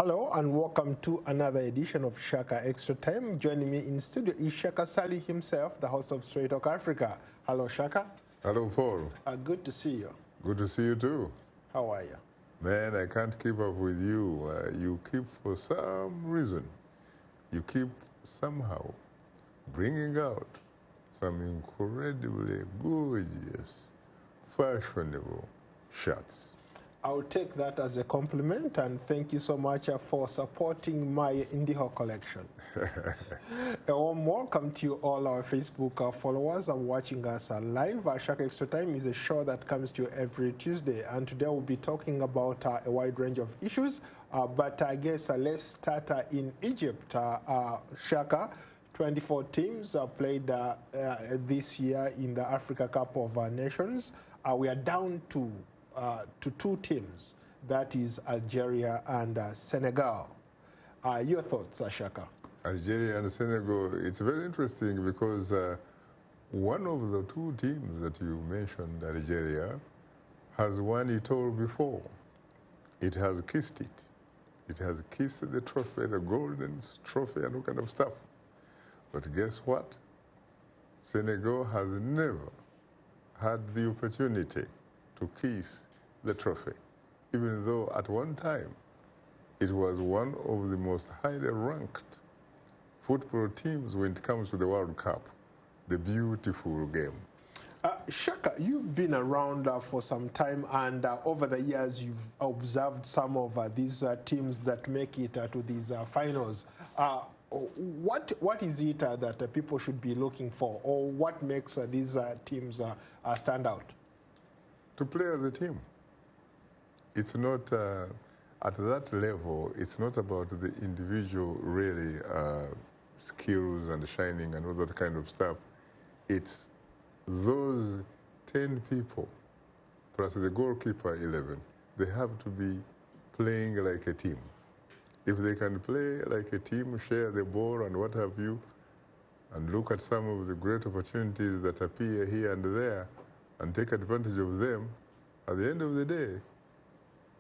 Hello and welcome to another edition of Shaka Extra Time. Joining me in studio is Shaka Sali himself, the host of Straight Talk Africa. Hello, Shaka. Hello, Paul. Good to see you. Good to see you too. How are you? Man, I can't keep up with you. You keep, for some reason, you keep somehow bringing out some incredibly gorgeous, fashionable shots. I'll take that as a compliment and thank you so much for supporting my Indiho collection. A warm welcome to you all our Facebook followers and watching us live. Shaka Extra Time is a show that comes to you every Tuesday, and today we'll be talking about a wide range of issues, but I guess let's start in Egypt. Shaka, 24 teams played this year in the Africa Cup of Nations. We are down to two teams, that is Algeria and Senegal. Your thoughts, Shaka? Algeria and Senegal, it's very interesting because one of the two teams that you mentioned, Algeria, has won it all before. It has kissed it. It has kissed the trophy, the golden trophy and all kind of stuff. But guess what? Senegal has never had the opportunity to kiss the trophy, even though at one time it was one of the most highly ranked football teams when it comes to the World Cup, the beautiful game. Shaka, you've been around for some time, and over the years you've observed some of these teams that make it to these finals. What is it that people should be looking for, or what makes these teams stand out? To play as a team. It's not, at that level, it's not about the individual really skills and shining and all that kind of stuff. It's those 10 people, plus the goalkeeper 11, they have to be playing like a team. If they can play like a team, share the ball and what have you, and look at some of the great opportunities that appear here and there, and take advantage of them, at the end of the day,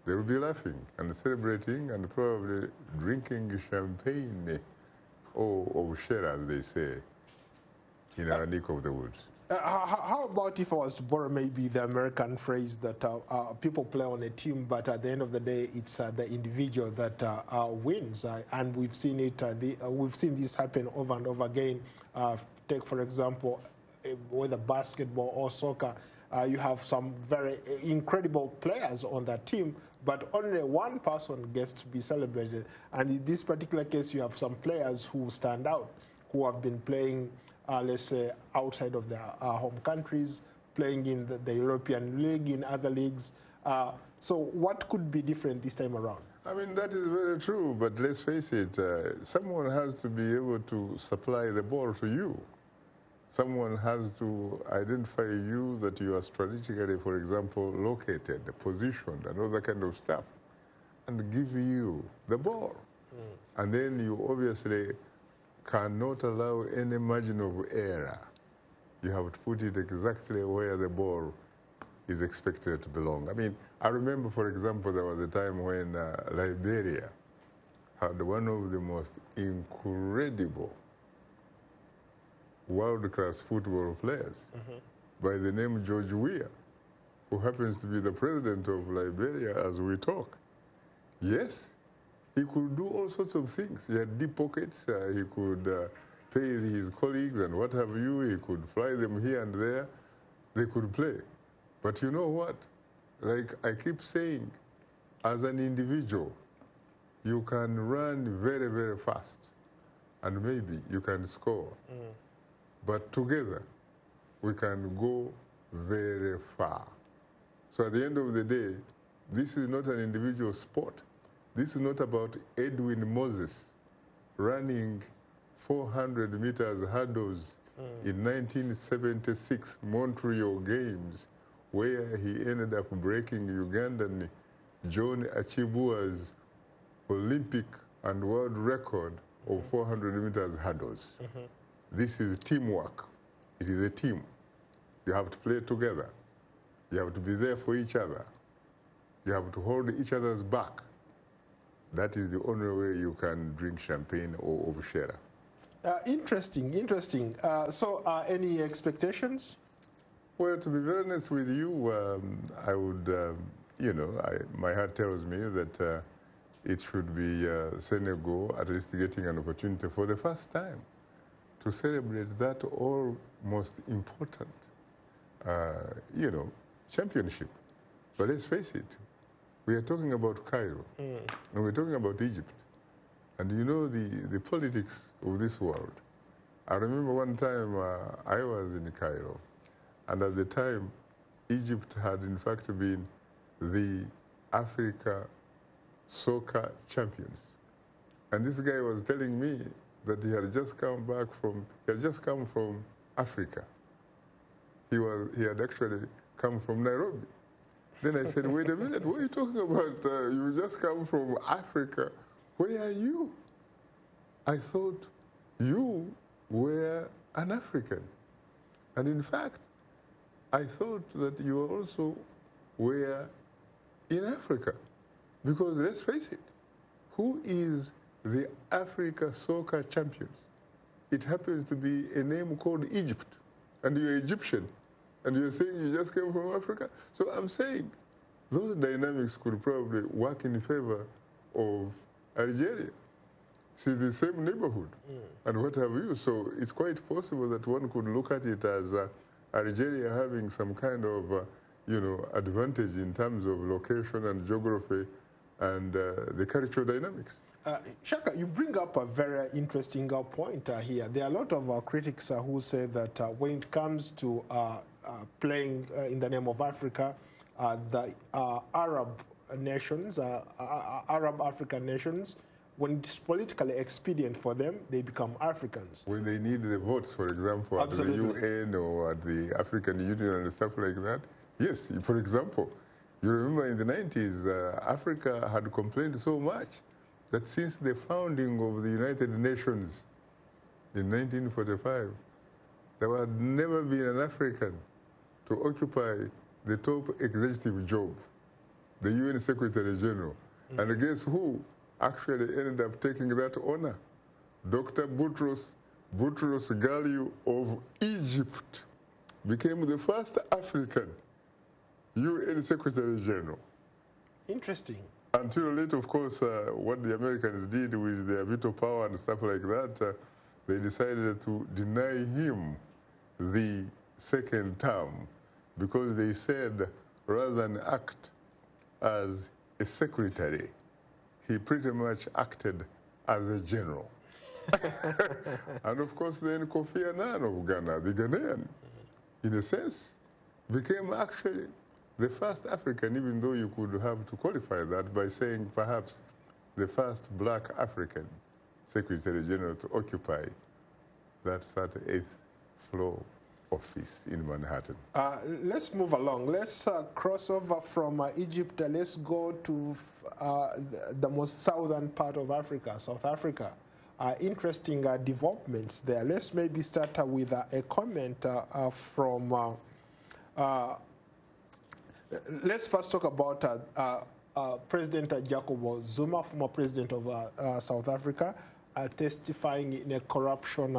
they will be laughing and celebrating and probably drinking champagne, or share, as they say, in our neck of the woods. How about if I was to borrow maybe the American phrase that people play on a team, but at the end of the day, it's the individual that wins, and we've seen it. We've seen this happen over and over again. Take for example, whether basketball or soccer, you have some very incredible players on that team, but only one person gets to be celebrated. And in this particular case, you have some players who stand out, who have been playing, let's say, outside of their home countries, playing in the European League, in other leagues. So what could be different this time around? I mean, that is very true, but let's face it, someone has to be able to supply the ball to you. Someone has to identify you that you are strategically, for example, located, positioned, and all that kind of stuff, and give you the ball. And then you obviously cannot allow any margin of error. You have to put it exactly where the ball is expected to belong. I mean, I remember, for example, there was a time when Liberia had one of the most incredible world-class football players by the name George Weah, who happens to be the president of Liberia as we talk. Yes, he could do all sorts of things. He had deep pockets. He could pay his colleagues and what have you. He could fly them here and there. They could play. But you know what? Like I keep saying, as an individual, you can run very, very fast, and maybe you can score. But together, we can go very far. So at the end of the day, this is not an individual sport. This is not about Edwin Moses running 400 meters hurdles in 1976 Montreal Games, where he ended up breaking Ugandan John Achibua's Olympic and world record of 400 meters hurdles. This is teamwork. It is a team. You have to play together. You have to be there for each other. You have to hold each other's back. that is the only way you can drink champagne or al-Bashir. Interesting, interesting. So any expectations? Well, to be very honest with you, I would, you know, my heart tells me that it should be Senegal at least getting an opportunity for the first time to celebrate that almost important, you know, championship. But let's face it, we are talking about Cairo, and we're talking about Egypt. And you know the politics of this world. I remember one time I was in Cairo, and at the time, Egypt had in fact been the Africa soccer champions. And this guy was telling me that he had just come from Africa. He had actually come from Nairobi. Then I said, wait a minute, what are you talking about? You just come from Africa. Where are you? I thought you were an African. And in fact, I thought that you also were in Africa. Because let's face it, who is the Africa soccer champions? It happens to be a name called Egypt. And you're Egyptian. And you're saying you just came from Africa? So I'm saying those dynamics could probably work in favor of Algeria. See, the same neighborhood and what have you. So it's quite possible that one could look at it as Algeria having some kind of, you know, advantage in terms of location and geography and the cultural dynamics. Shaka, you bring up a very interesting point here. There are a lot of critics who say that when it comes to playing in the name of Africa, the Arab nations, Arab African nations, when it's politically expedient for them, they become Africans. When they need the votes, for example, Absolutely. at the UN or at the African Union and stuff like that, yes, for example, you remember in the 90s, Africa had complained so much that since the founding of the United Nations in 1945, there had never been an African to occupy the top executive job, the UN Secretary General. And guess who actually ended up taking that honor? Dr. Boutros Ghali of Egypt became the first African UN Secretary General. Interesting. Until late, of course, what the Americans did with their veto power and stuff like that, they decided to deny him the second term because they said rather than act as a secretary, he pretty much acted as a general. And of course, then Kofi Annan of Ghana, the Ghanaian, in a sense, became actually the first African, even though you could have to qualify that by saying perhaps the first black African Secretary General to occupy that 38th floor office in Manhattan. Let's move along. Let's cross over from Egypt. Let's go to the most southern part of Africa, South Africa. Interesting developments there. Let's maybe start with a comment from... let's first talk about President Jacob Zuma, former president of South Africa, testifying in a corruption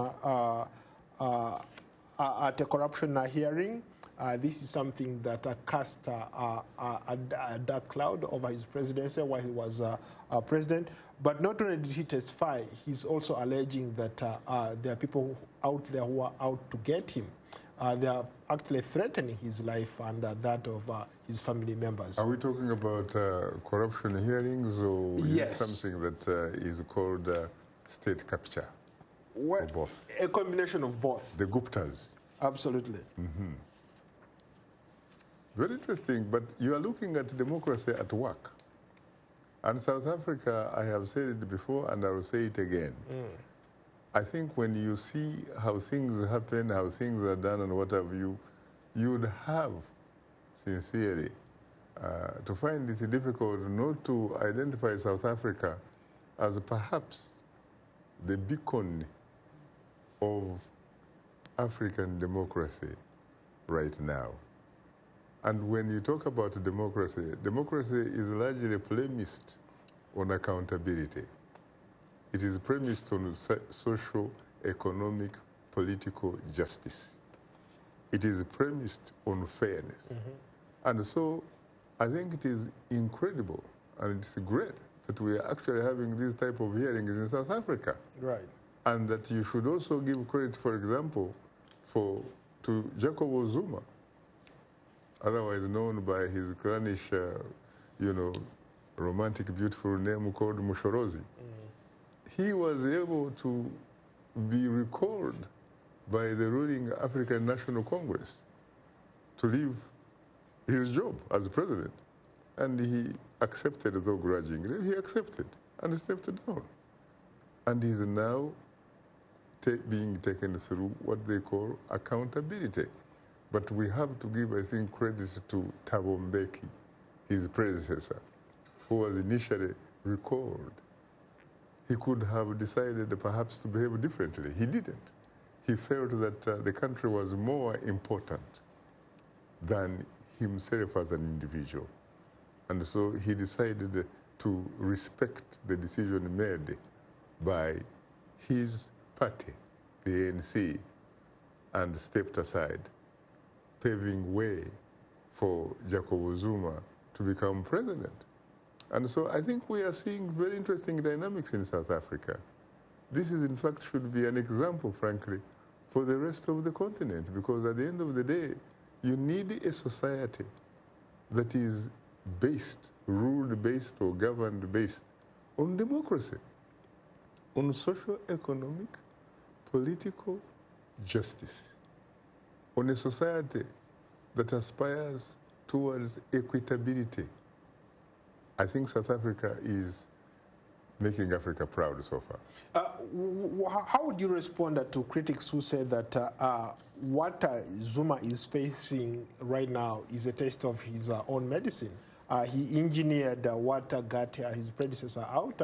at a corruption hearing. This is something that cast a dark cloud over his presidency while he was president. But not only did he testify, he's also alleging that there are people out there who are out to get him. They are actually threatening his life and that of his family members. Are we talking about corruption hearings, or yes, is it something that is called state capture? Well, or both? A combination of both. The Guptas. Absolutely. Mm-hmm. Very interesting, but you are looking at democracy at work. And South Africa, I have said it before and I will say it again. I think when you see how things happen, how things are done and what have you, you'd have, sincerely, to find it difficult not to identify South Africa as perhaps the beacon of African democracy right now. And when you talk about democracy, democracy is largely premised on accountability. It is premised on social, economic, political justice. It is premised on fairness. And so I think it is incredible and it's great that we are actually having these type of hearings in South Africa. Right. And that you should also give credit, for example, to Jacob Zuma, otherwise known by his clannish, romantic, beautiful name called Mushorozi. He was able to be recalled by the ruling African National Congress to leave his job as president. And he accepted, though grudgingly, he accepted and stepped down. And he's now being taken through what they call accountability. But we have to give, I think, credit to Thabo Mbeki, his predecessor, who was initially recalled. He could have decided perhaps to behave differently. He didn't. He felt that the country was more important than himself as an individual. And so he decided to respect the decision made by his party, the ANC, and stepped aside, paving way for Jacob Zuma to become president. And so I think we are seeing very interesting dynamics in South Africa. This is, in fact, should be an example, frankly, for the rest of the continent, because at the end of the day, you need a society that is based, ruled-based or governed-based on democracy, on socio-economic, political justice, on a society that aspires towards equitability. I think South Africa is making Africa proud so far. How would you respond to critics who say that what Zuma is facing right now is a taste of his own medicine? He engineered what got his predecessor out,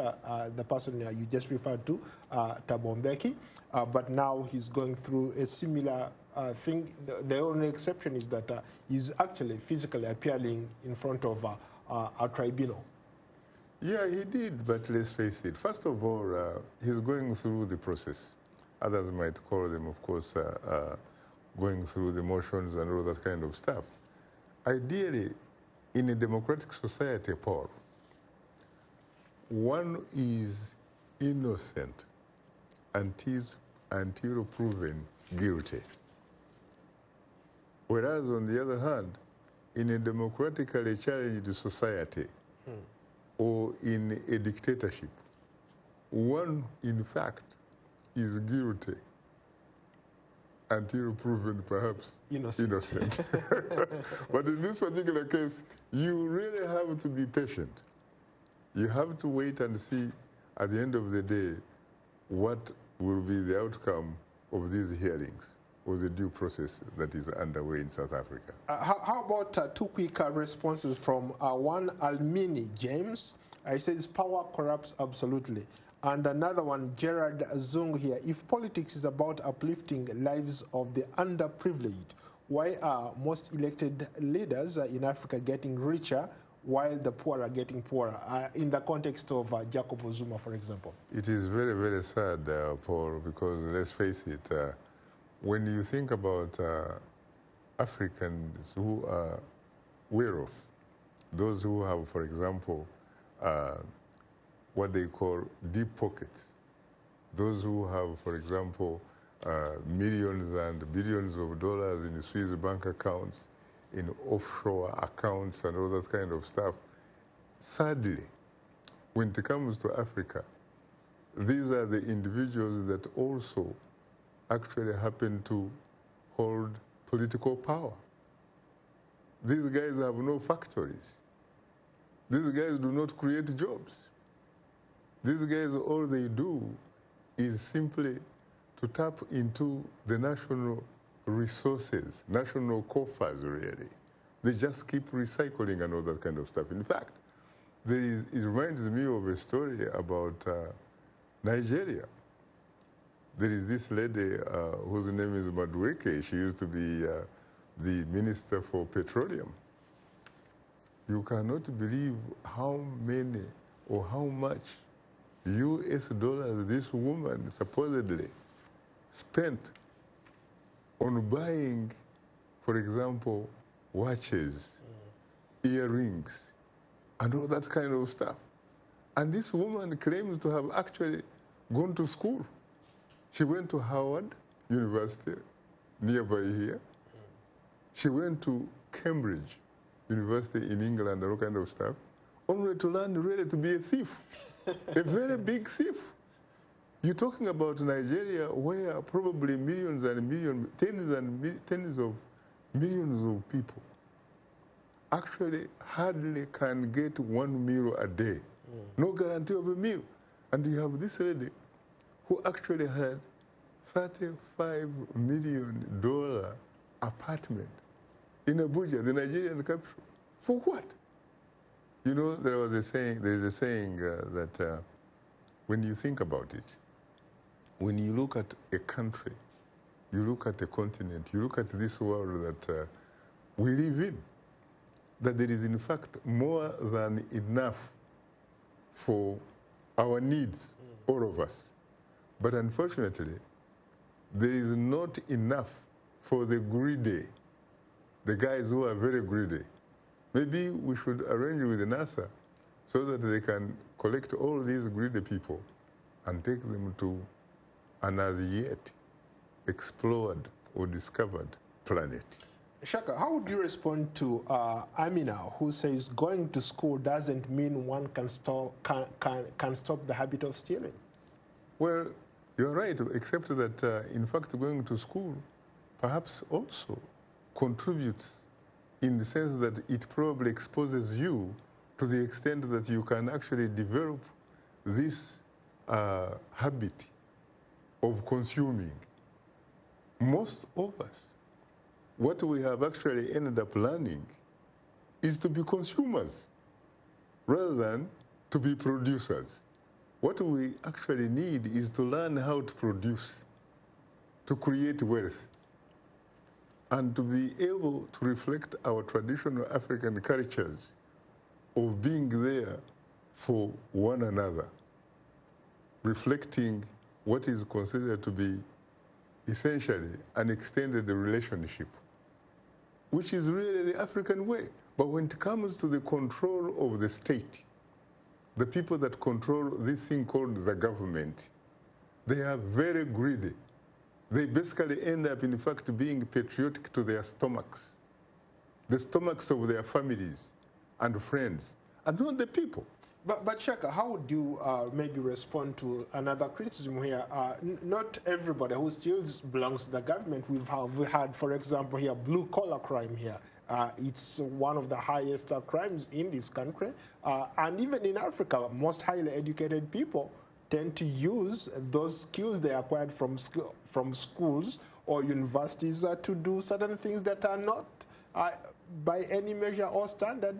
the person you just referred to, Thabo Mbeki, but now he's going through a similar thing. The only exception is that he's actually physically appearing in front of a tribunal. Yeah, he did, but let's face it. First of all, he's going through the process. Others might call them, of course, going through the motions and all that kind of stuff. Ideally, in a democratic society, Paul, one is innocent until proven guilty. Whereas, on the other hand, in a democratically challenged society, or in a dictatorship, one, in fact, is guilty until proven perhaps innocent. But in this particular case, you really have to be patient. You have to wait and see at the end of the day what will be the outcome of these hearings or the due process that is underway in South Africa. How about two quick responses from one, Almini James? He says, power corrupts absolutely. And another one, Gerard Zung here. If politics is about uplifting lives of the underprivileged, why are most elected leaders in Africa getting richer while the poor are getting poorer? In the context of Jacob Zuma, for example. It is very, very sad, Paul, because let's face it, when you think about Africans who are well off, those who have, for example, what they call deep pockets, those who have, for example, millions and billions of dollars in Swiss bank accounts, in offshore accounts and all that kind of stuff, sadly, when it comes to Africa, these are the individuals that also actually happen to hold political power. These guys have no factories. These guys do not create jobs. These guys, all they do is simply to tap into the national resources, national coffers, really. They just keep recycling and all that kind of stuff. In fact, it reminds me of a story about Nigeria. There is this lady whose name is Madueke. She used to be the Minister for Petroleum. You cannot believe how many or how much US dollars this woman supposedly spent on buying, for example, watches, earrings, and all that kind of stuff. And this woman claims to have actually gone to school. She went to Howard University, nearby here. She went to Cambridge University in England and all kind of stuff, only to learn really to be a thief, a very big thief. You're talking about Nigeria, where probably millions and millions, tens of millions of people actually hardly can get one meal a day. No guarantee of a meal. And you have this lady who actually had $35 million apartment in Abuja, the Nigerian capital. For what? You know, there is a saying that when you think about it, when you look at a country, you look at a continent, you look at this world that we live in, that there is in fact more than enough for our needs, all of us. But unfortunately, there is not enough for the greedy, the guys who are very greedy. Maybe we should arrange with NASA so that they can collect all these greedy people and take them to an as yet explored or discovered planet. Shaka, how would you respond to Amina, who says going to school doesn't mean one can stop the habit of stealing? Well, you're right, except that, in fact, going to school perhaps also contributes in the sense that it probably exposes you to the extent that you can actually develop this habit of consuming. Most of us, what we have actually ended up learning is to be consumers rather than to be producers. What we actually need is to learn how to produce, to create wealth, and to be able to reflect our traditional African cultures of being there for one another, reflecting what is considered to be essentially an extended relationship, which is really the African way. But when it comes to the control of the state, the people that control this thing called the government, they are very greedy. They basically end up, in fact, being patriotic to their stomachs, the stomachs of their families and friends, and not the people. But Shaka, how would you maybe respond to another criticism here? Not everybody who steals belongs to the government. We had, for example, here, blue-collar crime here. It's one of the highest crimes in this country. And even in Africa, most highly educated people tend to use those skills they acquired from schools or universities to do certain things that are not, by any measure or standard,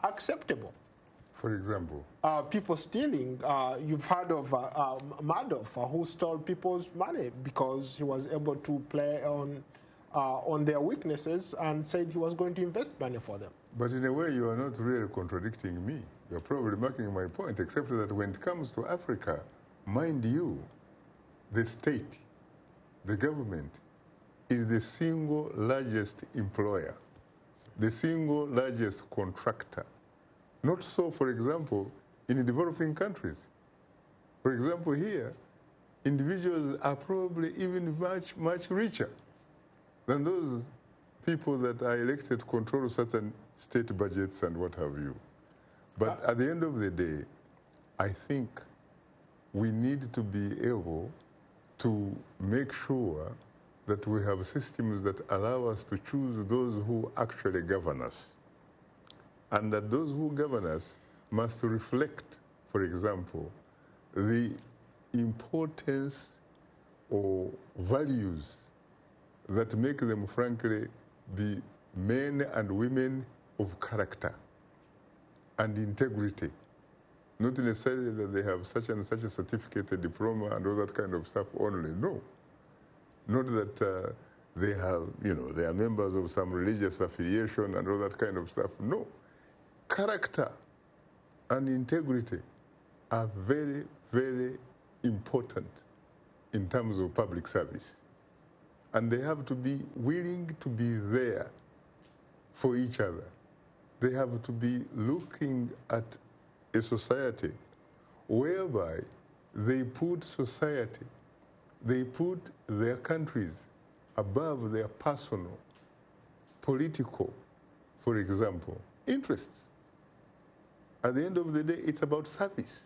acceptable. For example? People stealing. You've heard of Madoff, who stole people's money because he was able to play on their weaknesses and said he was going to invest money for them. But in a way, you are not really contradicting me. You're probably making my point, except that when it comes to Africa, mind you, the state, the government, is the single largest employer, the single largest contractor. Not so, for example, in developing countries. For example, here, individuals are probably even much, much richer than those people that are elected to control certain state budgets and what have you. But at the end of the day, I think we need to be able to make sure that we have systems that allow us to choose those who actually govern us. And that those who govern us must reflect, for example, the importance or values that make them, frankly, be men and women of character and integrity. Not necessarily that they have such and such a certificate, a diploma, and all that kind of stuff only. No. Not that they have, they are members of some religious affiliation and all that kind of stuff. No. Character and integrity are very, very important in terms of public service. And they have to be willing to be there for each other. They have to be looking at a society whereby they put society, they put their countries above their personal, political, for example, interests. At the end of the day, it's about service.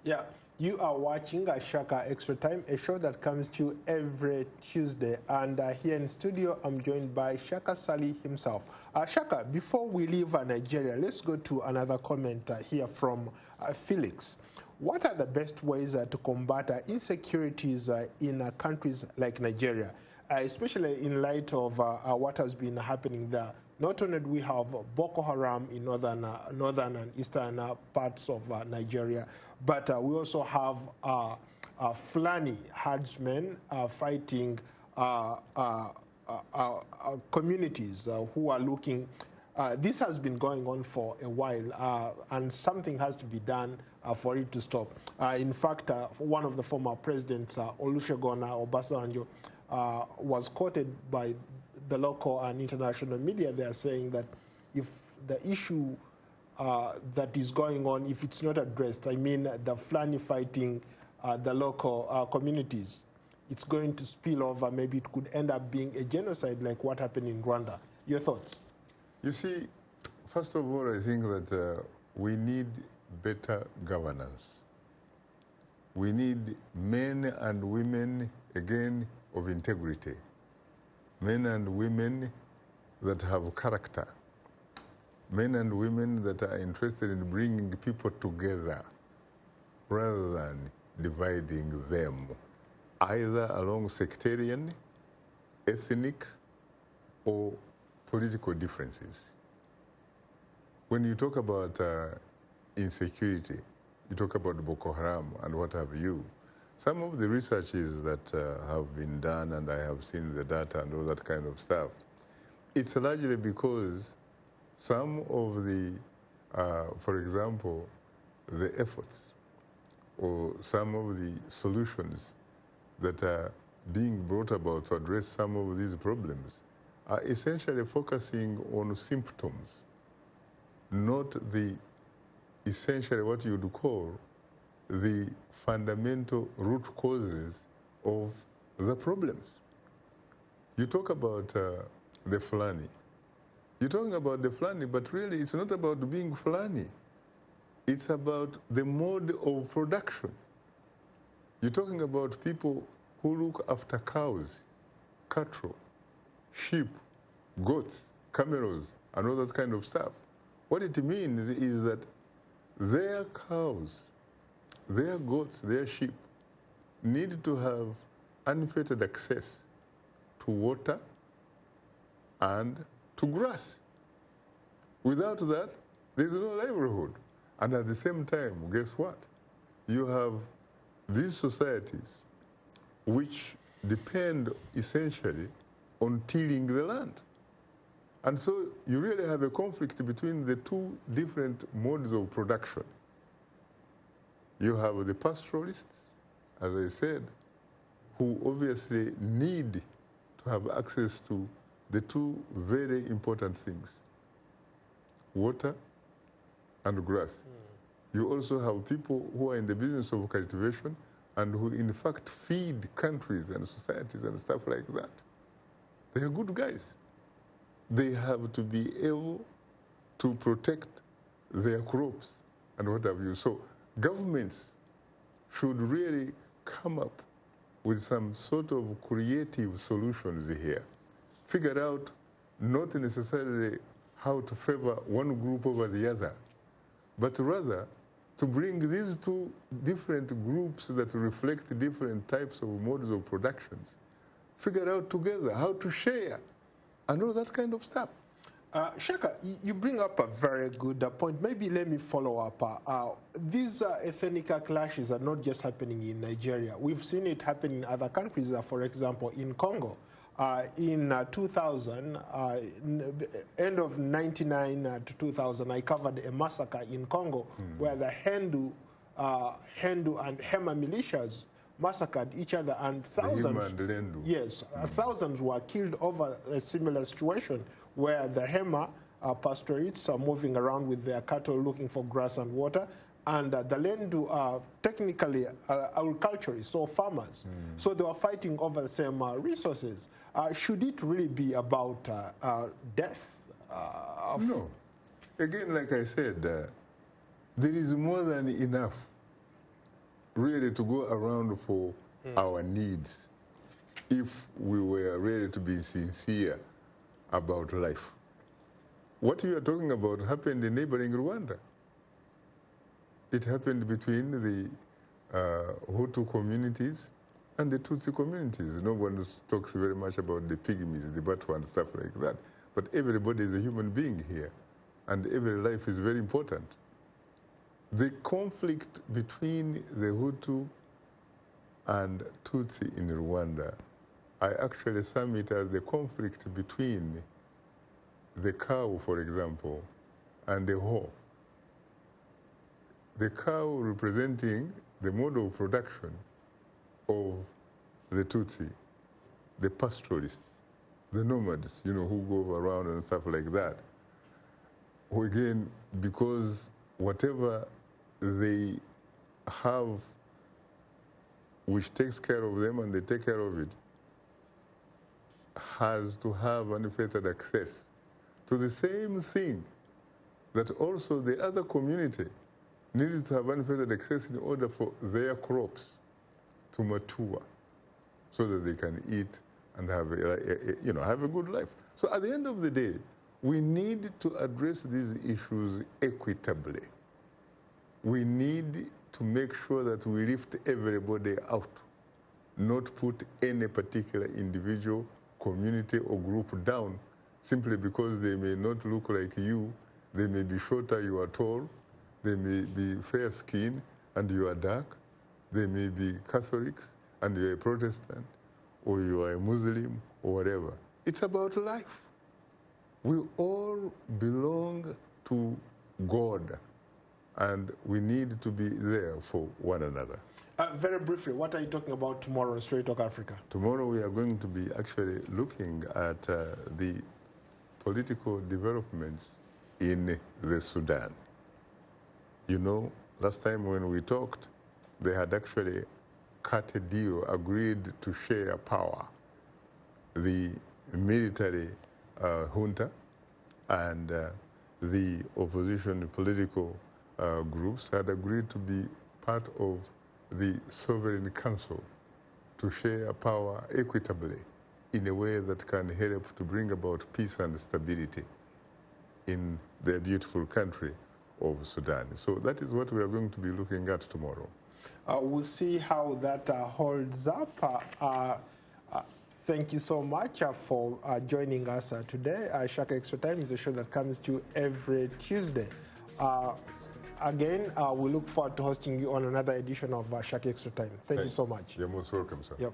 Yeah, you are watching Shaka Extra Time, a show that comes to you every Tuesday. And here in studio, I'm joined by Shaka Sali himself. Shaka, before we leave Nigeria, let's go to another comment here from Felix. What are the best ways to combat insecurities in countries like Nigeria, especially in light of what has been happening there? Not only do we have Boko Haram in northern and eastern parts of Nigeria, but we also have Fulani herdsmen fighting communities who are looking. This has been going on for a while, and something has to be done for it to stop. In fact, one of the former presidents, Olusegun Obasanjo, was quoted by the local and international media. They are saying that if the issue that is going on, if it's not addressed, I mean the Fulani fighting the local communities, it's going to spill over. Maybe it could end up being a genocide like what happened in Rwanda. Your thoughts? You see, first of all, I think that we need better governance. We need men and women, again, of integrity. Men and women that have character. Men and women that are interested in bringing people together rather than dividing them, either along sectarian, ethnic, or political differences. When you talk about insecurity, you talk about Boko Haram and what have you, some of the researches that have been done, and I have seen the data and all that kind of stuff, it's largely because some of the, for example, the efforts or some of the solutions that are being brought about to address some of these problems are essentially focusing on symptoms, not the essentially what you would call the fundamental root causes of the problems. You talk about the Fulani. You're talking about the Fulani, but really it's not about being Fulani. It's about the mode of production. You're talking about people who look after cows, cattle, sheep, goats, camels, and all that kind of stuff. What it means is that their cows, their goats, their sheep need to have unfettered access to water and to grass. Without that, there's no livelihood. And at the same time, guess what? You have these societies which depend essentially on tilling the land. And so you really have a conflict between the two different modes of production. You have the pastoralists, as I said, who obviously need to have access to the two very important things, water and grass. You also have people who are in the business of cultivation and who in fact feed countries and societies and stuff like that. They are good guys. They have to be able to protect their crops and what have you. So governments should really come up with some sort of creative solutions here. Figure out not necessarily how to favor one group over the other, but rather to bring these two different groups that reflect different types of modes of productions, figure out together how to share and all that kind of stuff. Shaka, you bring up a very good point. Maybe let me follow up. These ethnic clashes are not just happening in Nigeria. We've seen it happen in other countries. For example, in Congo, In 2000, end of 99 to 2000, I covered a massacre in Congo where the Hindu and Hema militias massacred each other, and thousands, yes, thousands were killed over a similar situation where the Hema pastorates are moving around with their cattle looking for grass and water, and the Lendu are technically agriculturists or farmers. So they were fighting over the same resources. Should it really be about death? No. Again, like I said, there is more than enough really to go around for our needs if we were ready to be sincere about life. What you are talking about happened in neighboring Rwanda. It happened between the Hutu communities and the Tutsi communities. No one talks very much about the pygmies, the Batwa and stuff like that. But everybody is a human being here, and every life is very important. The conflict between the Hutu and Tutsi in Rwanda, I actually sum it as the conflict between the cow, for example, and the hoe. The cow representing the mode of production of the Tutsi, the pastoralists, the nomads, you know, who go around and stuff like that. Who again, because whatever they have which takes care of them and they take care of it, has to have unfettered access to the same thing that also the other community needs to have unfettered access in order for their crops to mature so that they can eat and have have a good life. So at the end of the day, we need to address these issues equitably. We need to make sure that we lift everybody out, not put any particular individual, community, or group down simply because they may not look like you, they may be shorter, you are tall, they may be fair-skinned and you are dark, they may be Catholics and you are a Protestant, or you are a Muslim, or whatever. It's about life. We all belong to God, and we need to be there for one another. Very briefly, what are you talking about tomorrow on Straight Talk Africa? Tomorrow we are going to be actually looking at the political developments in the Sudan. You know, last time when we talked, they had actually cut a deal, agreed to share power. The military junta and the opposition political groups had agreed to be part of the Sovereign Council to share power equitably in a way that can help to bring about peace and stability in their beautiful country of Sudan. So that is what we are going to be looking at tomorrow. We'll see how that holds up. Thank you so much for joining us today. Shaka Extra Time is a show that comes to you every Tuesday. Again, we look forward to hosting you on another edition of Shaka Extra Time. Thank you so much. You're most welcome, sir. Yep.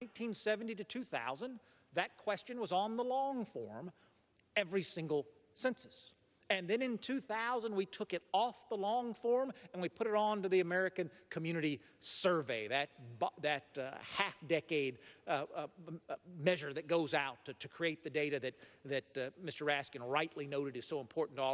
From 1970 to 2000, that question was on the long form every single census. And then in 2000, we took it off the long form and we put it on to the American Community Survey, that half-decade measure that goes out to create the data that Mr. Raskin rightly noted is so important to all.